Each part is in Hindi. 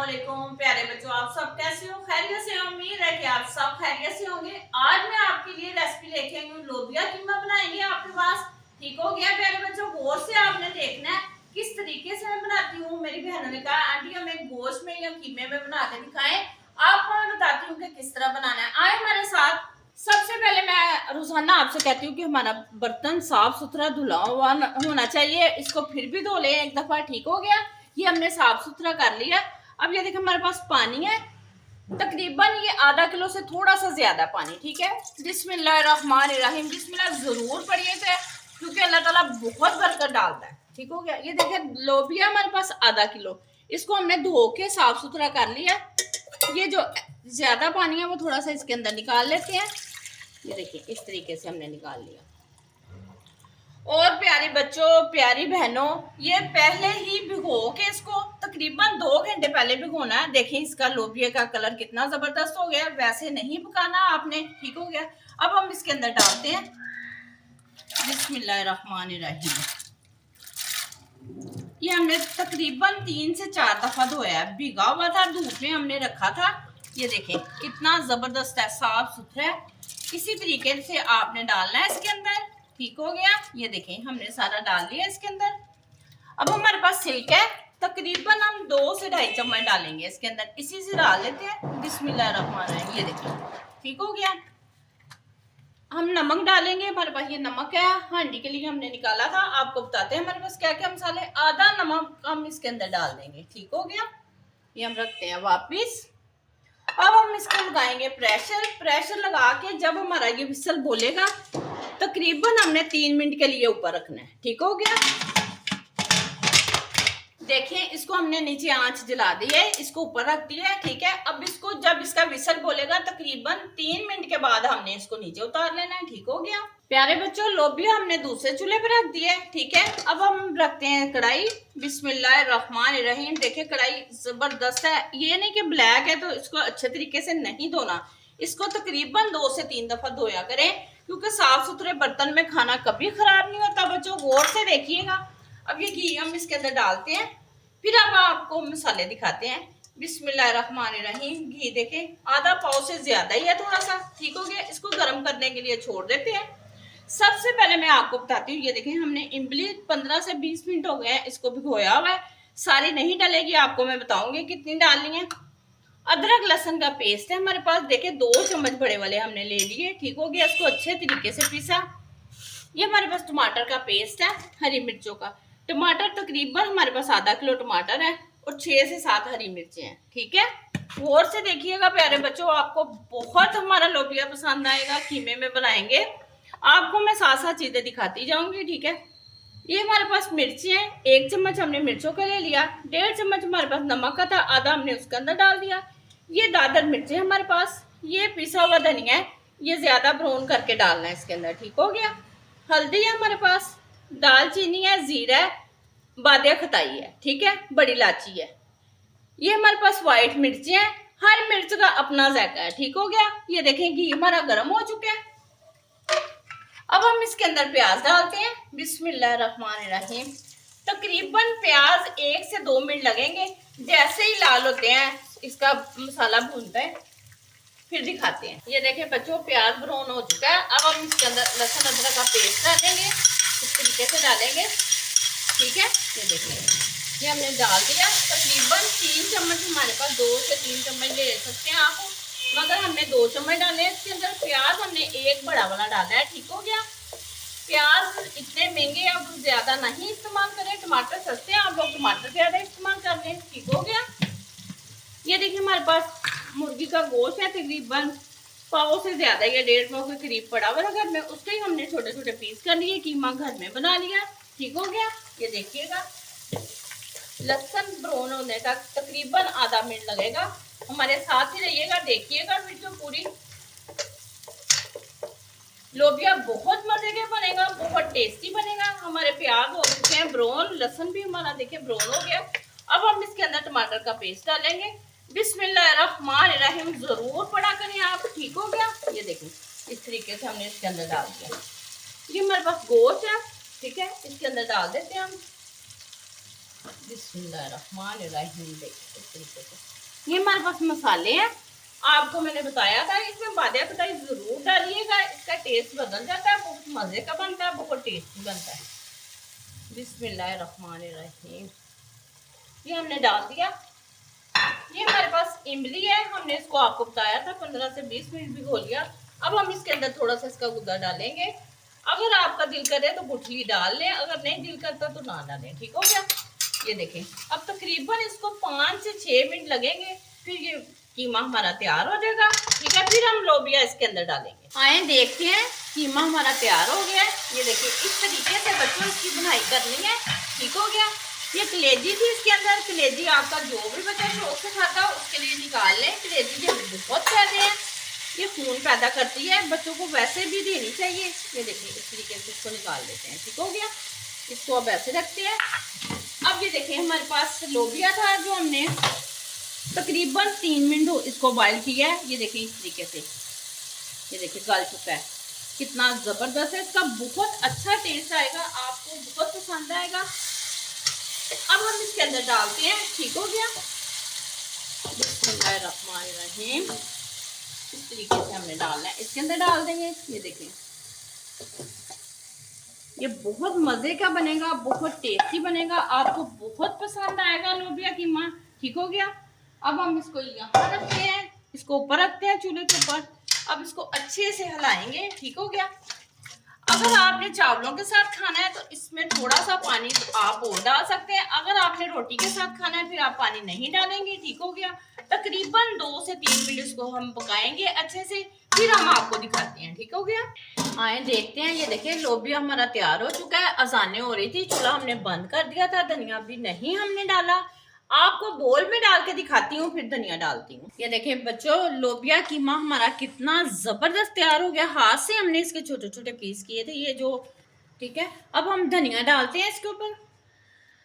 वालेकुम प्यारे बच्चों, आप सब कैसे हो? खैरियत से हो? उम्मीद है कि आप सब खैरियत से होंगे। आज मैं आपके लिए रेसिपी लेके आई हूँ, लोबिया कीमा बनाएंगे आपके पास। ठीक हो गया प्यारे बच्चों? गौर से आपने देखना है किस तरीके से मैं बनाती हूँ। मेरी बहनों ने कहा आंटी हमें गोश्त में या कीमे में बना के दिखाएं। आपको मैं बताती हूँ कि किस तरह बनाना है। आए हमारे साथ। सबसे पहले मैं रोजाना आपसे कहती हूँ कि हमारा बर्तन साफ सुथरा धुला हुआ होना चाहिए। इसको फिर भी धो ले एक दफा। ठीक हो गया? ये हमने साफ सुथरा कर लिया। अब ये देखिए हमारे पास पानी है, तकरीबन ये आधा किलो से थोड़ा सा ज्यादा पानी। ठीक है, बिस्मिल्लाहिर्रहमानिर्रहीम। बिस्मिल्लाह जरूर पढ़िए थे क्योंकि अल्लाह ताला बहुत बरकत डालता है। ठीक हो गया? ये देखिए लोबिया हमारे पास आधा किलो, इसको हमने धो के साफ सुथरा कर लिया। ये जो ज्यादा पानी है वो थोड़ा सा इसके अंदर निकाल लेते हैं। ये देखिए इस तरीके से हमने निकाल लिया। और प्यारे बच्चों, प्यारी बहनों, ये पहले ही भिगो के इसको तकरीबन 2 घंटे पहले भिगोना है। देखिए इसका लोबिया का कलर कितना जबरदस्त हो गया। वैसे नहीं पकाना आपने। ठीक हो गया? अब हम इसके अंदर डालते हैं बिस्मिल्लाहिर्रहमानिर्रहीम। ये हमने तकरीबन 3 से 4 दफा धोया है। भिगा हुआ था, धूप में हमने रखा था। ये देखें कितना जबरदस्त है, साफ सुथरा है। इसी तरीके से आपने डालना है इसके अंदर। ठीक हो गया? ये देखें हमने सारा डाल दिया इसके अंदर। अब हमारे पास सिल्क है, तकरीबन हम 2 से 2.5 चम्मच डालेंगे इसके अंदर। इसी से डाल लेते हैं बिस्मिल्लाहिर्रहमानिर्रहीम। ये देखिए ठीक हो गया। हम नमक डालेंगे। हमारे पास ये नमक है, हांडी के लिए हमने निकाला था। आपको बताते हैं हमारे पास क्या क्या मसाले। आधा नमक हम इसके अंदर डाल देंगे। ठीक हो गया? ये हम रखते हैं वापिस। अब हम इसको लगाएंगे प्रेशर। प्रेशर लगा के जब हमारा ये विसल बोलेगा तकरीबन हमने 3 मिनट के लिए ऊपर रखना है। ठीक हो गया? देखें इसको हमने नीचे आंच जला दी है, इसको ऊपर रख दिया है। ठीक है? अब इसको जब इसका विसल बोलेगा तकरीबन 3 मिनट के बाद हमने इसको नीचे उतार लेना है। ठीक हो गया? प्यारे बच्चों, लोबिया हमने दूसरे चूल्हे पर रख दिया है। ठीक है? अब हम रखते हैं कढ़ाई। बिस्मिल्लाहिर्रहमानिर्रहीम। देखिए कढ़ाई जबरदस्त है। ये नहीं कि ब्लैक है तो इसको अच्छे तरीके से नहीं धोना। इसको तकरीबन 2 से 3 दफा धोया करें क्योंकि साफ सुथरे बर्तन में खाना कभी खराब नहीं होता। बच्चों गौर से देखिएगा। अब ये घी हम इसके अंदर डालते हैं, फिर अब आपको मसाले दिखाते हैं। बिस्मिल्लाहिर्रहमानिर्रहीम। घी देखें आधा पाव से ज्यादा ही है थोड़ा सा। ठीक हो गया? इसको गर्म करने के लिए छोड़ देते हैं। सबसे पहले मैं आपको बताती हूँ, ये देखें हमने इमली 15 से 20 मिनट हो गए हैं इसको भिगोया हुआ है। सारी नहीं डलेगी, आपको मैं बताऊंगी कितनी डालनी है। अदरक लहसुन का पेस्ट है हमारे पास। देखे 2 चम्मच बड़े वाले हमने ले लिए। ठीक हो गया? इसको अच्छे तरीके से पीसा। ये हमारे पास टमाटर का पेस्ट है, हरी मिर्चों का। टमाटर तकरीबन हमारे पास आधा किलो टमाटर है और 6 से 7 हरी मिर्चें हैं। ठीक है? गौर से देखिएगा प्यारे बच्चों, आपको बहुत हमारा लोबिया पसंद आएगा। कीमे में बनाएंगे, आपको मैं साथ साथ चीजें दिखाती जाऊंगी। ठीक है? ये हमारे पास मिर्ची है, 1 चम्मच हमने मिर्चों का ले लिया। 1.5 चम्मच हमारे पास नमक का था, आधा हमने उसके अंदर डाल दिया। ये दादर मिर्ची हमारे पास। ये पिसा हुआ धनिया है, ये ज्यादा ब्राउन करके डालना है इसके अंदर। ठीक हो गया? हल्दी है हमारे पास, दालचीनी है, जीरा है, बादिया खताई है। ठीक है? बड़ी इलायची है। ये हमारे पास व्हाइट मिर्ची है। हर मिर्च का अपना जायका है। ठीक हो गया? ये देखें घी हमारा गर्म हो चुका है। अब हम इसके अंदर प्याज डालते हैं बिस्मिल्लाहिर्रहमानिर्रहीम। तकरीबन प्याज 1 से 2 मिनट लगेंगे। जैसे ही लाल होते हैं इसका मसाला भूनते हैं, फिर दिखाते हैं। ये देखें बच्चों प्याज ब्राउन हो चुका है। अब हम इसके अंदर लहसुन अदरक का पेस्ट डालेंगे, इस तरीके से डालेंगे। ठीक है? ये देखिए ये हमने डाल दिया। तकरीबन 3 चम्मच हमारे पास, 2 से 3 चम्मच ले सकते हैं आप, मगर हमने 2 चम्मच डाले हैं इसके अंदर। प्याज हमने 1 बड़ा वाला डाला है। ठीक हो गया? प्याज इतने महंगे अब ज्यादा नहीं इस्तेमाल करें। टमाटर सस्ते हैं, आप लोग टमाटर ज्यादा इस्तेमाल कर लें। ठीक हो गया? ये देखिए हमारे पास मुर्गी का गोश्त है, तकरीबन पाव से ज्यादा, ये 1.5 पाव के करीब पड़ा हुआ था घर में। उसके ही हमने छोटे छोटे पीस कर लिए, कीमा घर में बना लिया। ठीक हो गया? ये देखिएगा लहसुन ब्राउन होने तक तकरीबन आधा मिनट लगेगा। हमारे साथ ही रहिएगा, देखिएगा वीडियो पूरी। लोबिया बहुत मजे के बनेगा, बहुत टेस्टी बनेगा। हमारे प्याज हो चुके हैं ब्राउन, लहसुन भी हमारा देखिए ब्राउन हो गया। अब हम इसके अंदर टमाटर का पेस्ट डालेंगे। बिस्मिल्लाहिर्रहमानिर्रहीम जरूर पढ़ा करें आप। ठीक हो गया? ये देखिए इस तरीके से हमने इसके अंदर डाल दिया। ये हमारे पास गोश्त है। ठीक है? इसके अंदर डाल देते हैं हम। बिस्मिल्लाहिर्रहमानिर्रहीम। देखिए इस तरीके से ये हमारे पास मसाले हैं। आपको मैंने बताया था इसमें बादिया खटाई जरूर डालिएगा, इसका टेस्ट बदल जाता है, बहुत मजे का बनता है, बहुत टेस्टी बनता है। बिस्मिल्लाहिर्रहमानिर्रहीम। ये हमने डाल दिया। ये हमारे पास इमली है, हमने इसको आपको बताया था 15 से 20 मिनट भिगो लिया। अब हम इसके अंदर थोड़ा सा इसका गुदा डालेंगे। अगर आपका दिल करे तो गुठली डाल लें, अगर नहीं दिल करता तो ना डालें। ठीक हो गया। ये देखें अब तकरीबन इसको 5 से 6 मिनट लगेंगे, फिर ये कीमा हमारा तैयार हो जाएगा। ठीक है, फिर हम लोबिया इसके अंदर डालेंगे। आए देखते हैं, कीमा हमारा तैयार हो गया है। ये देखिए इस तरीके से बच्चों इसकी बुनाई करनी है। ठीक हो गया। ये कलेजी थी इसके अंदर, कलेजी आपका जो भी बच्चा शौक से खाता हो उसके लिए निकाल लें। कलेजी के बहुत फायदे हैं, ये खून पैदा करती है, बच्चों को वैसे भी देनी चाहिए। ये देखिए इस तरीके से इसको निकाल लेते हैं। ठीक हो गया। इसको अब ऐसे रखते हैं। अब ये देखिए हमारे पास लोबिया था जो हमने तकरीबन 3 मिनट इसको बॉइल किया है। ये देखिए इस तरीके से, ये देखिए गल चुका है, कितना जबरदस्त है। इसका बहुत अच्छा टेस्ट आएगा, आपको बहुत पसंद आएगा। अब हम इसके अंदर डालते हैं। ठीक हो गया। बिस्मिल्लाहिर्रहमानिर्रहीम। इस तरीके से हमने डालना है, इसके अंदर डाल देंगे। ये देखिए ये बहुत मजे का बनेगा, बहुत टेस्टी बनेगा, आपको बहुत पसंद आएगा लोबिया कीमा। ठीक हो गया। अब हम इसको यहाँ रखते हैं, इसको ऊपर रखते हैं चूल्हे के ऊपर। अब इसको अच्छे से हिलाएंगे। ठीक हो गया। अगर आपने चावलों के साथ खाना है तो इसमें थोड़ा सा पानी आप और डाल सकते हैं। अगर आपने रोटी के साथ खाना है फिर आप पानी नहीं डालेंगे। ठीक हो गया। तकरीबन 2 से 3 मिनट इसको हम पकाएंगे अच्छे से, फिर हम आपको दिखाते हैं। ठीक हो गया। आए देखते हैं। ये देखिए लोबिया हमारा तैयार हो चुका है। अजानें हो रही थी, चूल्हा हमने बंद कर दिया था। धनिया भी नहीं हमने डाला, आपको बोल में डाल के दिखाती हूँ फिर धनिया डालती हूँ। ये देखिए बच्चों लोबिया कीमा हमारा कितना जबरदस्त तैयार हो गया। हाथ से हमने इसके छोटे छोटे पीस किए थे ये जो। ठीक है, अब हम धनिया डालते हैं इसके ऊपर,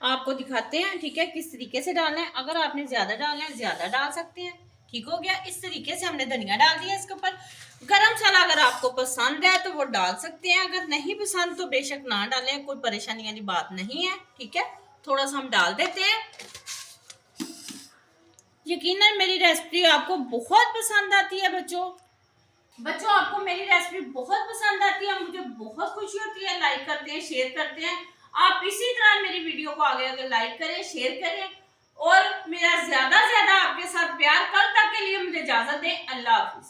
आपको दिखाते हैं। ठीक है, किस तरीके से डालना है। अगर आपने ज्यादा डालना है ज्यादा डाल सकते हैं। ठीक हो गया। इस तरीके से हमने धनिया डाल दिया इसके ऊपर। गरम मसाला अगर आपको पसंद है तो वो डाल सकते हैं, अगर नहीं पसंद तो बेशक ना डालें, कोई परेशानी वाली बात नहीं है। ठीक है, थोड़ा सा हम डाल देते हैं। यकीनन मेरी रेसिपी आपको बहुत पसंद आती है बच्चों आपको मेरी रेसिपी बहुत पसंद आती है, मुझे बहुत खुशी होती है। लाइक करते हैं, शेयर करते हैं। आप इसी तरह मेरी वीडियो को आगे आगे लाइक करें, शेयर करें और मेरा ज्यादा से ज्यादा आपके साथ प्यार। कल तक के लिए मुझे इजाजत दें। अल्लाह हाफिज।